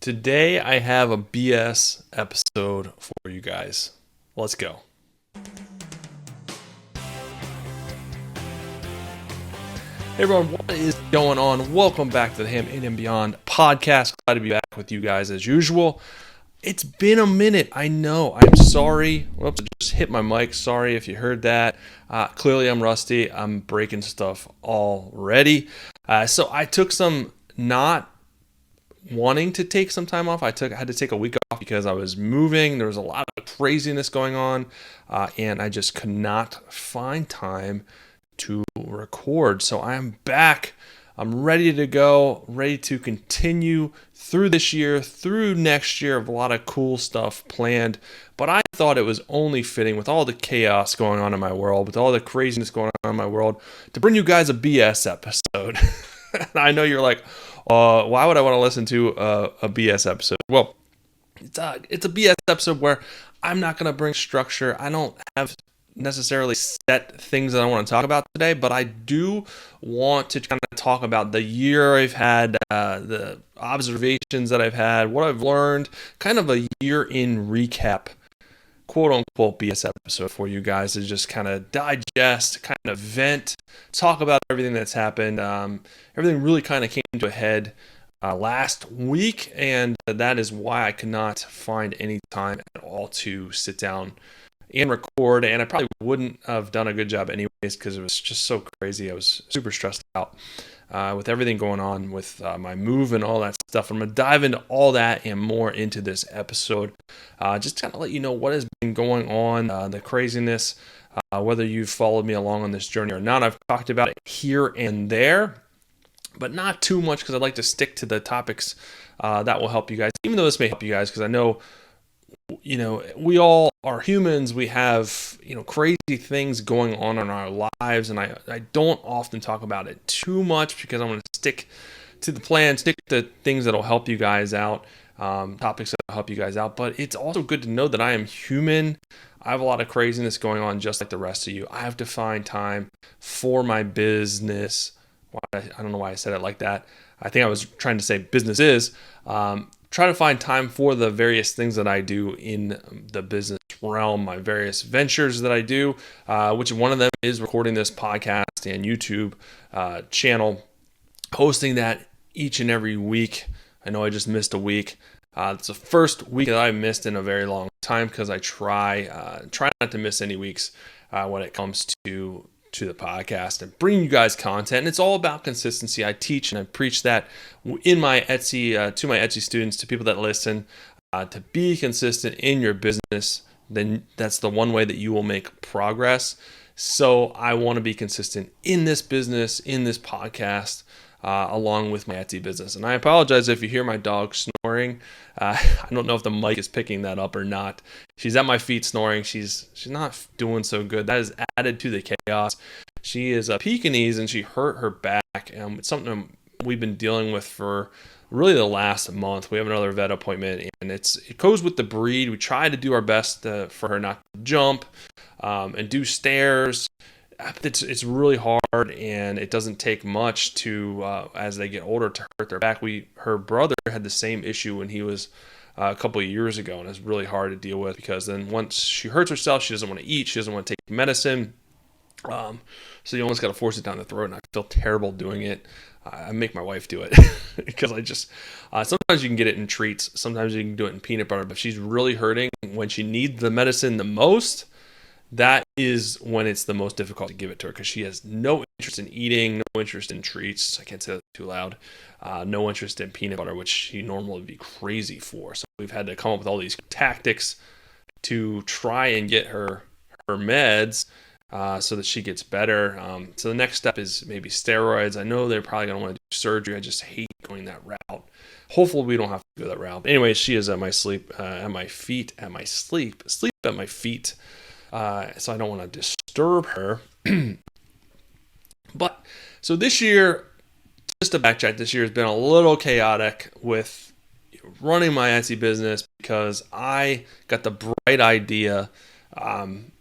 Today I have a BS episode for you guys. Let's go. Hey everyone, what is going on? Welcome back to the Ham In and Beyond podcast. Glad to be back with you guys as usual. It's been a minute. I know. I'm sorry. Whoops, I just hit my mic. Sorry if you heard that. Clearly I'm rusty. I'm breaking stuff already. So I took some not wanting to take some time off. I had to take a week off because I was moving. There was a lot of craziness going on, and I just could not find time to record. So I am back. I'm ready to go, ready to continue through this year, through next year. Of a lot of cool stuff planned, but I thought it was only fitting with all the chaos going on in my world, with all the craziness going on in my world, to bring you guys a BS episode. I know you're like, why would I want to listen to a BS episode? Well, it's a BS episode where I'm not going to bring structure. I don't have necessarily set things that I want to talk about today, but I do want to kind of talk about the year I've had, the observations that I've had, what I've learned, kind of a year in recap, quote unquote BS episode for you guys to just kind of digest, kind of vent, talk about everything that's happened. Everything really kind of came to a head last week, and that is why I could not find any time at all to sit down and record, and I probably wouldn't have done a good job anyways because it was just so crazy. I was super stressed out with everything going on with my move and all that stuff. I'm going to dive into all that and more into this episode, just to kind of let you know what has been going on, the craziness, whether you've followed me along on this journey or not. I've talked about it here and there, but not too much because I'd like to stick to the topics that will help you guys, even though this may help you guys because I know we all are humans. We have, crazy things going on in our lives. And I don't often talk about it too much because I want to stick to the plan, stick to things that'll help you guys out, topics that'll help you guys out. But it's also good to know that I am human. I have a lot of craziness going on just like the rest of you. I have to find time for my business. I don't know why I said it like that. I think I was trying to say business is. Try to find time for the various things that I do in the business realm, my various ventures that I do, which one of them is recording this podcast and YouTube channel, hosting that each and every week. I know I just missed a week. It's the first week that I missed in a very long time because I try not to miss any weeks when it comes to the podcast and bringing you guys content. And it's all about consistency. I teach and I preach that in my Etsy, to my Etsy students, to people that listen, to be consistent in your business. Then that's the one way that you will make progress. So I want to be consistent in this business, in this podcast, along with my Etsy business. And I apologize if you hear my dog snoring. I don't know if the mic is picking that up or not. She's at my feet snoring. She's not doing so good. That is added to the chaos. She is a Pekingese and she hurt her back. It's something we've been dealing with for really the last month. We have another vet appointment, and it goes with the breed. We try to do our best for her not to jump and do stairs. It's really hard, and it doesn't take much to as they get older to hurt their back. Her brother had the same issue when he was a couple of years ago, and it's really hard to deal with because then once she hurts herself, she doesn't want to eat, she doesn't want to take medicine, so you almost got to force it down the throat, and I feel terrible doing it. I make my wife do it because I just sometimes you can get it in treats, sometimes you can do it in peanut butter, but if she's really hurting when she needs the medicine the most, that is when it's the most difficult to give it to her because she has no interest in eating, no interest in treats. I can't say that too loud. No interest in peanut butter, which she normally would be crazy for. So we've had to come up with all these tactics to try and get her meds so that she gets better. So the next step is maybe steroids. I know they're probably going to want to do surgery. I just hate going that route. Hopefully we don't have to go that route. Anyway, she is at my sleep, at my feet, at my sleep at my feet. So I don't want to disturb her. But so this year, just to backtrack, this year has been a little chaotic with running my Etsy business because I got the bright idea, and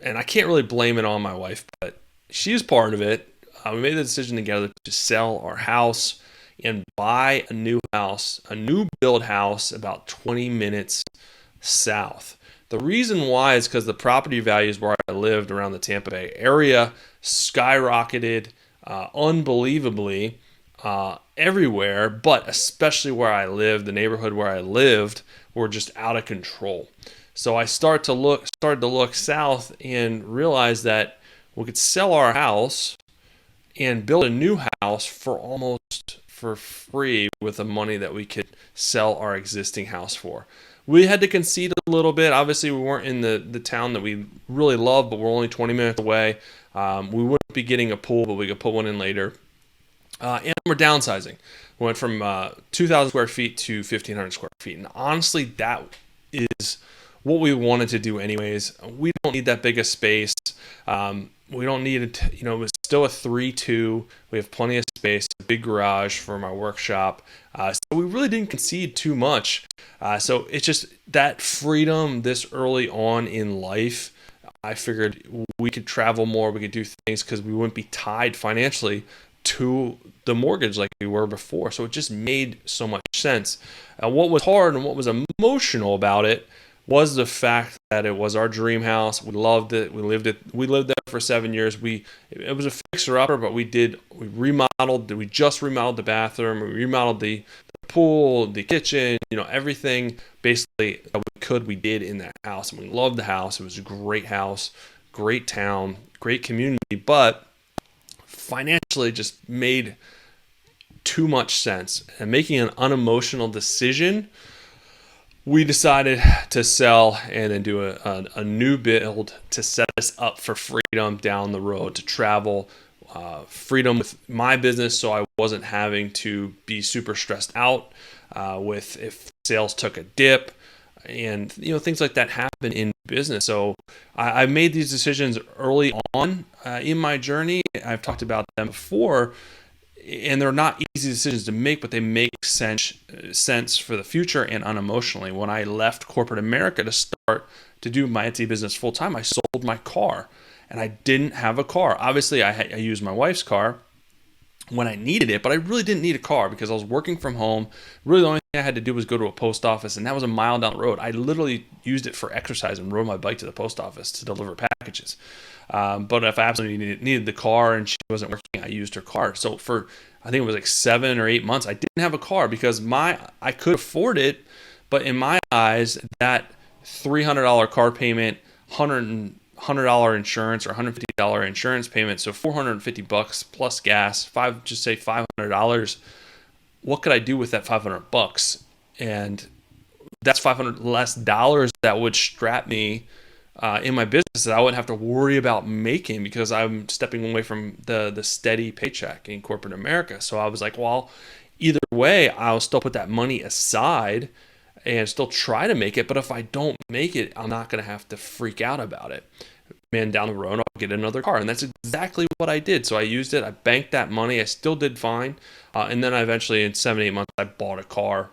I can't really blame it on my wife, but she's part of it. We made the decision together to sell our house and buy a new house, a new build house about 20 minutes south. The reason why is because the property values where I lived around the Tampa Bay area skyrocketed unbelievably everywhere, but especially where I lived, the neighborhood where I lived, were just out of control. So I started to look south and realized that we could sell our house and build a new house for almost for free with the money that we could sell our existing house for. We had to concede a little bit. Obviously, we weren't in the town that we really love, but we're only 20 minutes away. We wouldn't be getting a pool, but we could put one in later. And we're downsizing. We went from 2,000 square feet to 1,500 square feet. And honestly, that is what we wanted to do anyways. We don't need that big a space. We don't need it. It was still a 3-2. We have plenty of space, a big garage for my workshop. So we really didn't concede too much. So it's just that freedom this early on in life. I figured we could travel more. We could do things because we wouldn't be tied financially to the mortgage like we were before. So it just made so much sense. What was hard and what was emotional about it was the fact that it was our dream house. We loved it. We lived there for 7 years. It was a fixer upper, but we just remodeled the bathroom, we remodeled the pool, the kitchen, everything basically that we did in that house. And we loved the house. It was a great house, great town, great community, but financially just made too much sense. And making an unemotional decision, we decided to sell and then do a new build to set us up for freedom down the road, to travel, freedom with my business, so I wasn't having to be super stressed out with if sales took a dip, and things like that happen in business. So I made these decisions early on in my journey. I've talked about them before, and they're not easy decisions to make, but they make sense for the future and unemotionally. When I left corporate America to start to do my Etsy business full time, I sold my car, and I didn't have a car. Obviously, I used my wife's car when I needed it, but I really didn't need a car because I was working from home. Really, the only thing I had to do was go to a post office, and that was a mile down the road. I literally used it for exercise and rode my bike to the post office to deliver packages. But if I absolutely needed the car and she wasn't working, I used her car. So for, I think it was like 7 or 8 months, I didn't have a car because I could afford it, but in my eyes, that $300 car payment, $100 insurance or $150 insurance payment, so $450 plus gas, just say $500. What could I do with that $500? And that's $500 less dollars that would strap me in my business that I wouldn't have to worry about making because I'm stepping away from the steady paycheck in corporate America. So I was like, well, either way, I'll still put that money aside and still try to make it. But if I don't make it, I'm not going to have to freak out about it. Man, down the road, I'll get another car. And that's exactly what I did. So I used it. I banked that money. I still did fine. And then I eventually, in 7-8 months, I bought a car.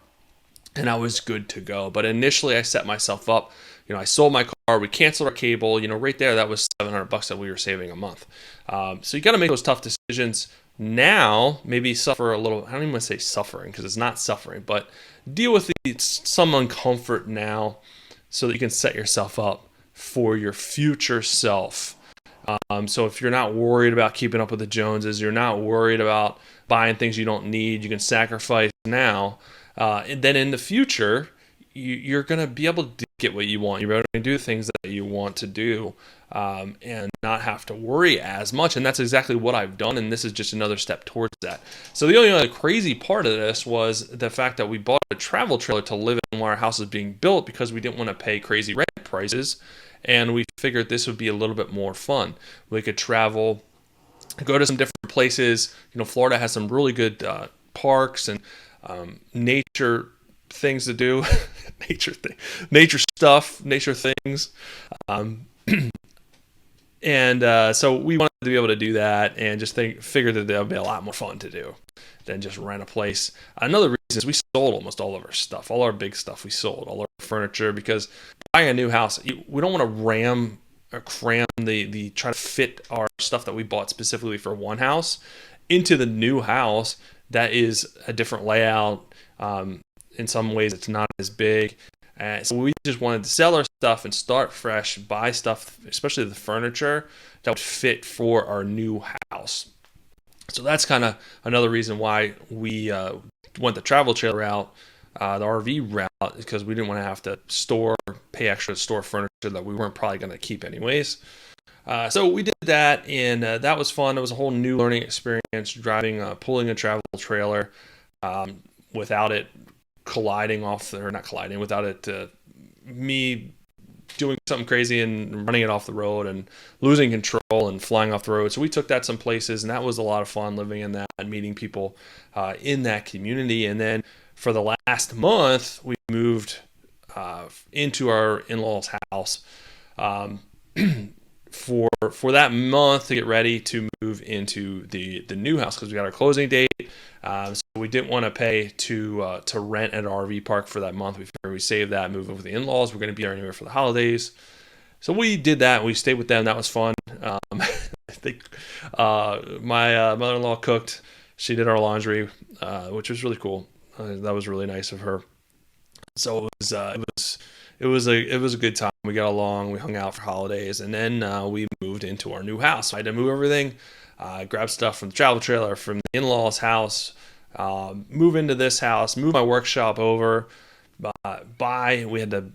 And I was good to go. But initially, I set myself up. I sold my car. We canceled our cable. Right there, that was $700 that we were saving a month. So you got to make those tough decisions now. Maybe suffer a little. I don't even want to say suffering because it's not suffering, but deal with some uncomfort now, so that you can set yourself up for your future self. So if you're not worried about keeping up with the Joneses, you're not worried about buying things you don't need, you can sacrifice now. And then in the future, you're going to be able to get what you want. You're able to do things that you want to do and not have to worry as much. And that's exactly what I've done. And this is just another step towards that. So the only other crazy part of this was the fact that we bought a travel trailer to live in while our house is being built because we didn't want to pay crazy rent prices. And we figured this would be a little bit more fun. We could travel, go to some different places. Florida has some really good parks and nature things to do, nature stuff, nature things. And so we wanted to be able to do that and just figure that that would be a lot more fun to do than just rent a place. Another reason is we sold almost all of our stuff, all our big stuff we sold, all our furniture, because buying a new house, we don't want to cram try to fit our stuff that we bought specifically for one house into the new house that is a different layout. In some ways, it's not as big. So we just wanted to sell our stuff and start fresh, buy stuff, especially the furniture that would fit for our new house. So that's kind of another reason why we went the travel trailer route, the RV route, because we didn't want to have to pay extra to store furniture that we weren't probably going to keep anyways. So we did that, and that was fun. It was a whole new learning experience, pulling a travel trailer without it without it me doing something crazy and running it off the road and losing control and flying off the road. So we took that some places, and that was a lot of fun living in that and meeting people in that community. And then for the last month, we moved into our in-laws' house for that month to get ready to move into the new house because we got our closing date. So we didn't want to pay to rent at an RV park for that month. We figured we saved that, move over with the in-laws. We're going to be there anyway for the holidays. So we did that. We stayed with them. That was fun. I think my mother-in-law cooked. She did our laundry, which was really cool. That was really nice of her. So it was a good time. We got along. We hung out for holidays, and then we moved into our new house. So I had to move everything, grab stuff from the travel trailer, from the in-laws' house, move into this house, move my workshop over. We had to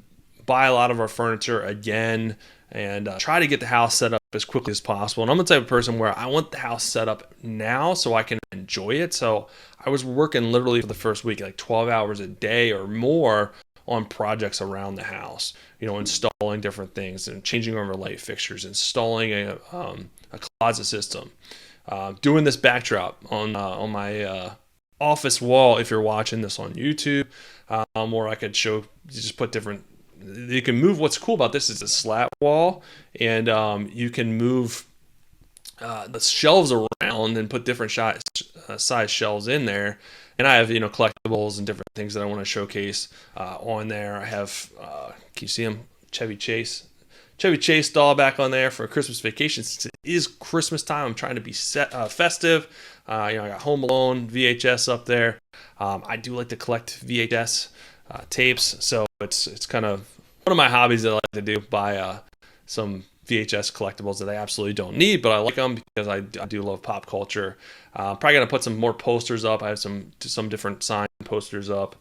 buy a lot of our furniture again, and try to get the house set up as quickly as possible. And I'm the type of person where I want the house set up now so I can enjoy it. So I was working literally for the first week, like 12 hours a day or more on projects around the house, installing different things and changing over light fixtures, installing a closet system, doing this backdrop on my office wall. If you're watching this on YouTube, or I could put different. You can move. What's cool about this is a slat wall, and you can move the shelves around and put different size shelves in there. And I have collectibles and different things that I want to showcase on there. I have can you see them? Chevy Chase doll back on there for a Christmas vacation. Since it is Christmas time, I'm trying to be festive. I got Home Alone VHS up there. I do like to collect VHS tapes, so it's kind of one of my hobbies that I like to do. Buy some VHS collectibles that I absolutely don't need, but I like them because I do love pop culture. Probably gonna put some more posters up. I have some different sign posters up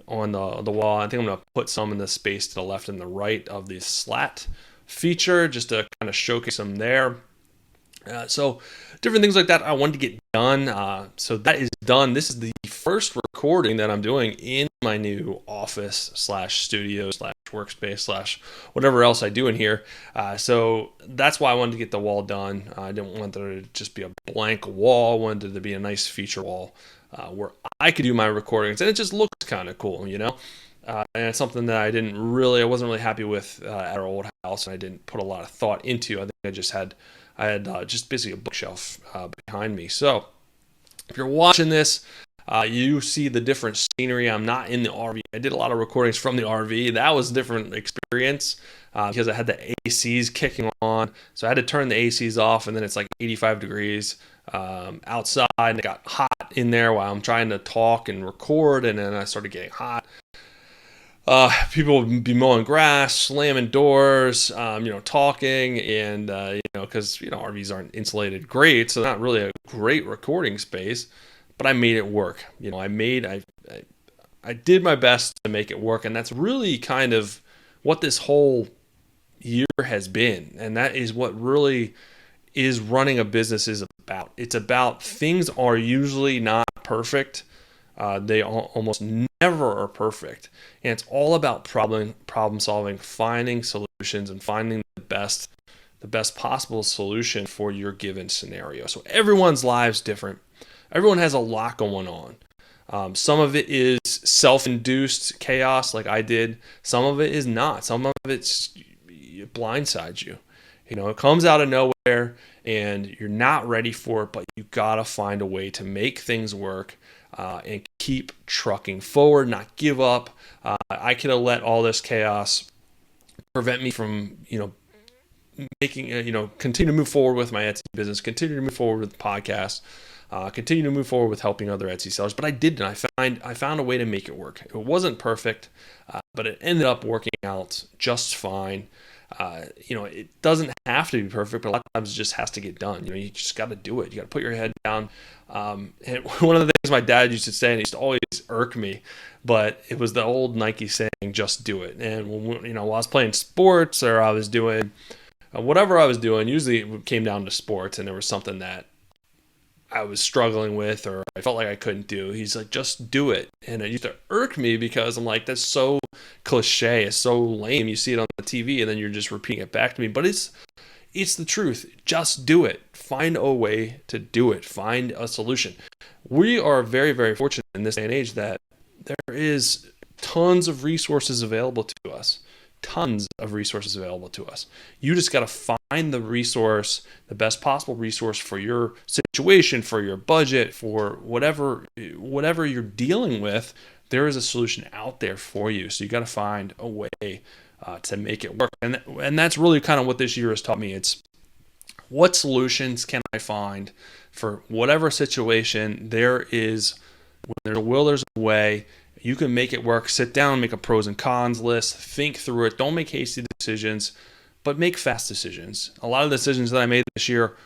on the wall. I think I'm gonna put some in the space to the left and the right of the slat feature, just to kind of showcase them there. So different things like that I wanted to get done. So that is done. This is the first recording that I'm doing in my new office / studio / workspace / whatever else I do in here. So that's why I wanted to get the wall done. I didn't want there to just be a blank wall. I wanted it to be a nice feature wall where I could do my recordings, and it just looks kind of cool, and it's something that I wasn't really happy with at our old house, and I didn't put a lot of thought into. I think I had just basically a bookshelf behind me. So if you're watching this, you see the different scenery. I'm not in the RV. I did a lot of recordings from the RV. That was a different experience because I had the ACs kicking on. So I had to turn the ACs off, and then it's like 85 degrees outside, and it got hot in there while I'm trying to talk and record, and then I started getting hot. People would be mowing grass, slamming doors, talking, and because RVs aren't insulated great, so not really a great recording space. But I made it work. I did my best to make it work, and that's really kind of what this whole year has been, and that is what really is running a business is about. It's about things are usually not perfect. They almost never are perfect, and it's all about problem solving, finding solutions, and finding the best possible solution for your given scenario. So everyone's lives different. Everyone has a lot going on. Some of it is self-induced chaos, like I did. Some of it is not. Some of it blindsides you. It comes out of nowhere, and you're not ready for it, but you gotta find a way to make things work. And keep trucking forward, not give up. I could have let all this chaos prevent me from, continue to move forward with my Etsy business, continue to move forward with the podcast. continue to move forward with helping other Etsy sellers. But I did, and I found a way to make it work. It wasn't perfect, but it ended up working out just fine. It doesn't have to be perfect, but a lot of times it just has to get done. You just got to do it. You got to put your head down. And one of the things my dad used to say, and he used to always irk me, but it was the old Nike saying, just do it. And when while I was playing sports or I was doing whatever I was doing, usually it came down to sports and there was something that I was struggling with or I felt like I couldn't do. He's like, just do it. And it used to irk me because I'm like, that's so cliche. It's so lame. You see it on the TV and then you're just repeating it back to me. But it's the truth. Just do it. Find a way to do it. Find a solution. We are very, very fortunate in this day and age that there is tons of resources available to us. Tons of resources available to us. You just got to find the resource, the best possible resource for your situation, for your budget, for whatever you're dealing with. There is a solution out there for you. So you got to find a way to make it work. And that's really kind of what this year has taught me. It's what solutions can I find for whatever situation there is. When there's a will, there's a way. You can make it work. Sit down, make a pros and cons list, think through it. Don't make hasty decisions, but make fast decisions. A lot of the decisions that I made this year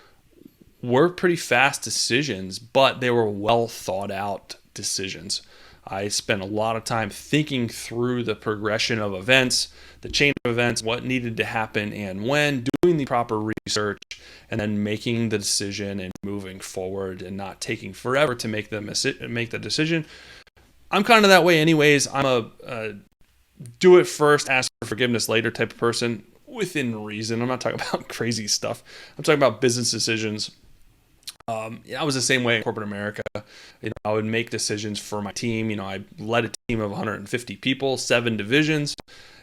were pretty fast decisions, but they were well thought out decisions. I spent a lot of time thinking through the progression of events, the chain of events, what needed to happen and when, doing the proper research, and then making the decision and moving forward and not taking forever to make the decision. I'm kind of that way anyways. I'm a do it first, ask for forgiveness later type of person within reason. I'm not talking about crazy stuff. I'm talking about business decisions. I was the same way in corporate America. I would make decisions for my team. I led a team of 150 people, 7 divisions.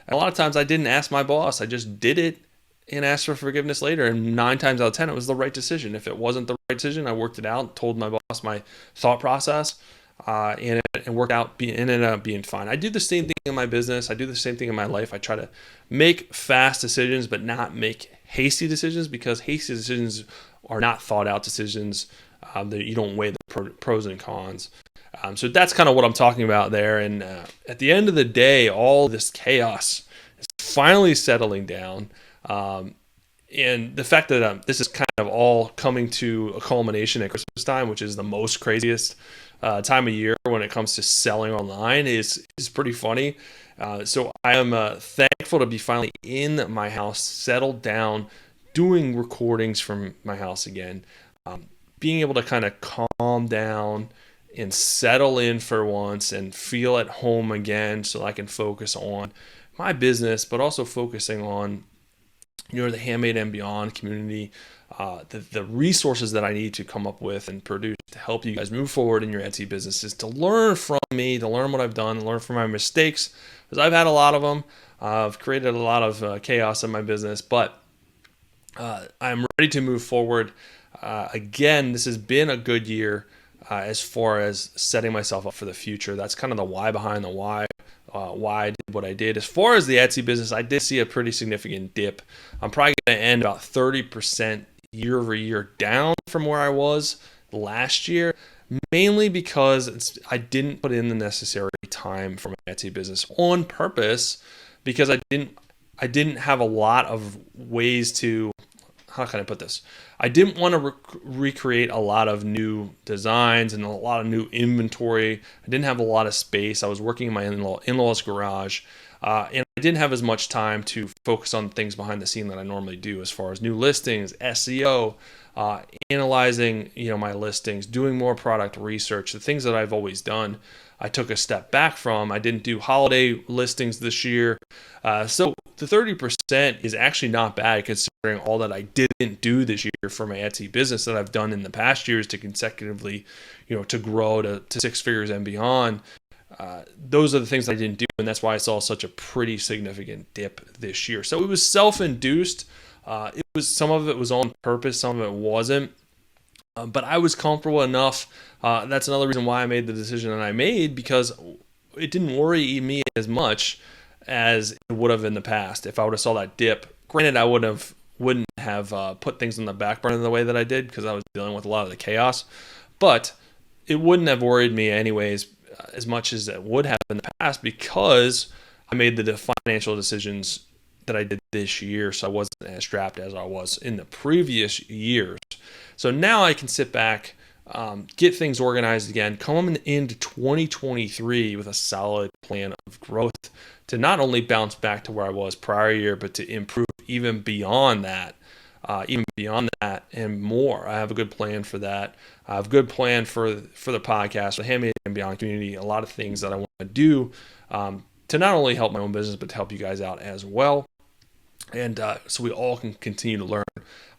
And a lot of times I didn't ask my boss. I just did it and asked for forgiveness later. And 9 times out of 10, it was the right decision. If it wasn't the right decision, I worked it out, told my boss my thought process. And it worked out, ended up being fine. I do the same thing in my business. I do the same thing in my life. I try to make fast decisions, but not make hasty decisions, because hasty decisions are not thought out decisions. That you don't weigh the pros and cons. So that's kind of what I'm talking about there. And at the end of the day, all this chaos is finally settling down. And the fact that this is kind of all coming to a culmination at Christmas time, which is the most craziest time of year when it comes to selling online, is pretty funny. So I am thankful to be finally in my house, settled down, doing recordings from my house again, being able to kind of calm down and settle in for once and feel at home again, so I can focus on my business, but also focusing on the Handmade and Beyond community, the resources that I need to come up with and produce to help you guys move forward in your Etsy businesses, to learn from me, to learn what I've done, learn from my mistakes, because I've had a lot of them. I've created a lot of chaos in my business, but I'm ready to move forward. Again, this has been a good year as far as setting myself up for the future. That's kind of the why behind the why. Why I did what I did. As far as the Etsy business, I did see a pretty significant dip. I'm probably going to end about 30% year over year down from where I was last year, mainly because I didn't put in the necessary time for my Etsy business on purpose, because I didn't have a lot of ways to, how can I put this? I didn't want to recreate a lot of new designs and a lot of new inventory. I didn't have a lot of space. I was working in my in-laws garage, and I didn't have as much time to focus on things behind the scene that I normally do, as far as new listings, SEO, analyzing my listings, doing more product research, the things that I've always done. I took a step back from. I didn't do holiday listings this year. So the 30% is actually not bad, considering all that I didn't do this year for my Etsy business that I've done in the past years to consecutively, to grow to 6 figures and beyond. Those are the things I didn't do, and that's why I saw such a pretty significant dip this year. So it was self-induced. Some of it was on purpose, some of it wasn't. But I was comfortable enough. That's another reason why I made the decision that I made, because it didn't worry me as much as it would have in the past. If I would have saw that dip, granted, I wouldn't have put things on the back burner the way that I did, because I was dealing with a lot of the chaos. But it wouldn't have worried me anyways as much as it would have in the past, because I made the financial decisions that I did this year, so I wasn't as strapped as I was in the previous years. So now I can sit back, get things organized again, come into 2023 with a solid plan of growth to not only bounce back to where I was prior year, but to improve even beyond that. And more. I have a good plan for that. I have a good plan for the podcast, the Handmade and Beyond community. A lot of things that I want to do to not only help my own business, but to help you guys out as well. And so we all can continue to learn,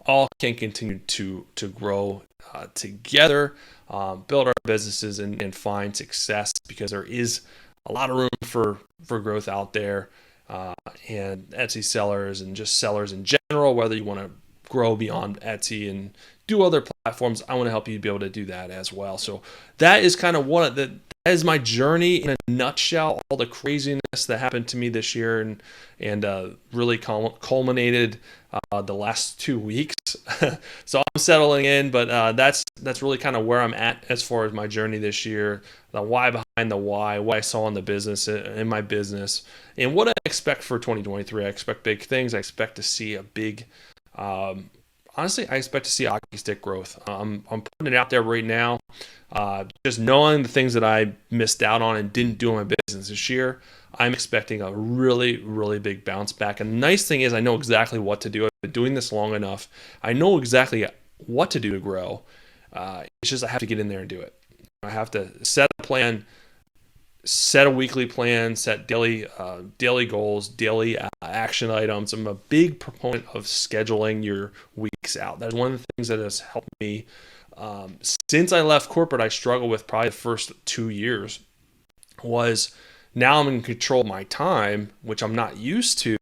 all can continue to grow together, build our businesses and find success, because there is a lot of room for growth out there. And Etsy sellers and just sellers in general, whether you want to grow beyond Etsy and do other platforms, I want to help you be able to do that as well. So that is kind of that is my journey in a nutshell. All the craziness that happened to me this year and really culminated the last 2 weeks. So I'm settling in, but that's really kind of where I'm at as far as my journey this year, the why behind the why, what I saw in the business, in my business, and what I expect for 2023. I expect big things. I expect to see a big honestly, I expect to see hockey stick growth. I'm putting it out there right now. Just knowing the things that I missed out on and didn't do in my business this year, I'm expecting a really, really big bounce back. And the nice thing is I know exactly what to do. I've been doing this long enough. I know exactly what to do to grow. It's just I have to get in there and do it. I have to set a plan, set a weekly plan, set daily goals, daily action items. I'm a big proponent of scheduling your weeks out. That's one of the things that has helped me. Since I left corporate, I struggled with probably the first 2 years, was now I'm in control of my time, which I'm not used to.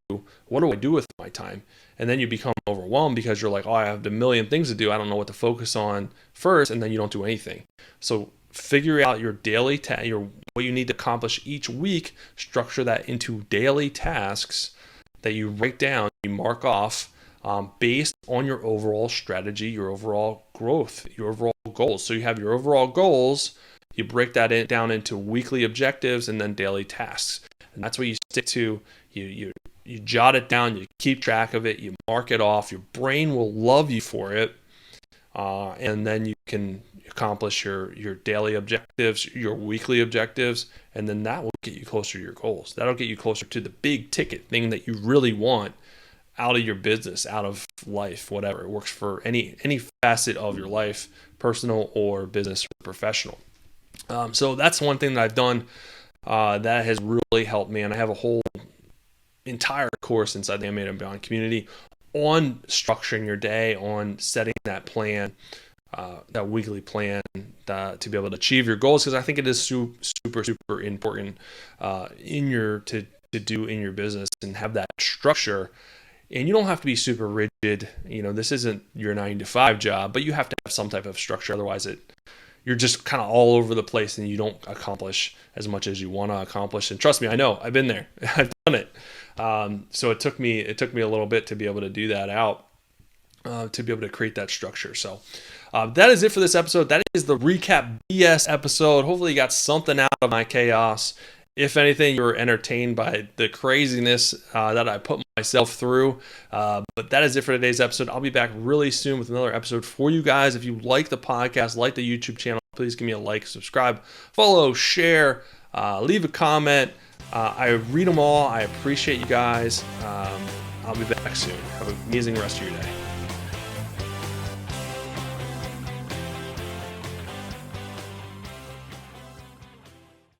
What do I do with my time? And then you become overwhelmed because you're like, oh, I have a million things to do. I don't know what to focus on first, and then you don't do anything. So figure out your daily what you need to accomplish each week, structure that into daily tasks that you write down, you mark off based on your overall strategy, your overall growth, your overall goals. So you have your overall goals, you break that down into weekly objectives and then daily tasks. And that's what you stick to. You jot it down, you keep track of it, you mark it off. Your brain will love you for it. And then you can accomplish your daily objectives, your weekly objectives, and then that will get you closer to your goals. That'll get you closer to the big ticket thing that you really want out of your business, out of life, whatever. It works for any facet of your life, personal or business or professional. So that's one thing that I've done that has really helped me. And I have a whole entire course inside the Handmade and Beyond community on structuring your day, on setting that plan, that weekly plan to be able to achieve your goals, because I think it is super important to do in your business and have that structure. And you don't have to be super rigid. This isn't your 9-to-5 job, but you have to have some type of structure. Otherwise, you're just kind of all over the place and you don't accomplish as much as you want to accomplish. And trust me, I know, I've been there. I've done it. So it took me a little bit to be able to do that out, to be able to create that structure. So that is it for this episode. That is the Recap BS episode. Hopefully you got something out of my chaos. If anything, you were entertained by the craziness that I put myself through. But that is it for today's episode. I'll be back really soon with another episode for you guys. If you like the podcast, like the YouTube channel, please give me a like, subscribe, follow, share, leave a comment. I read them all. I appreciate you guys. I'll be back soon. Have an amazing rest of your day.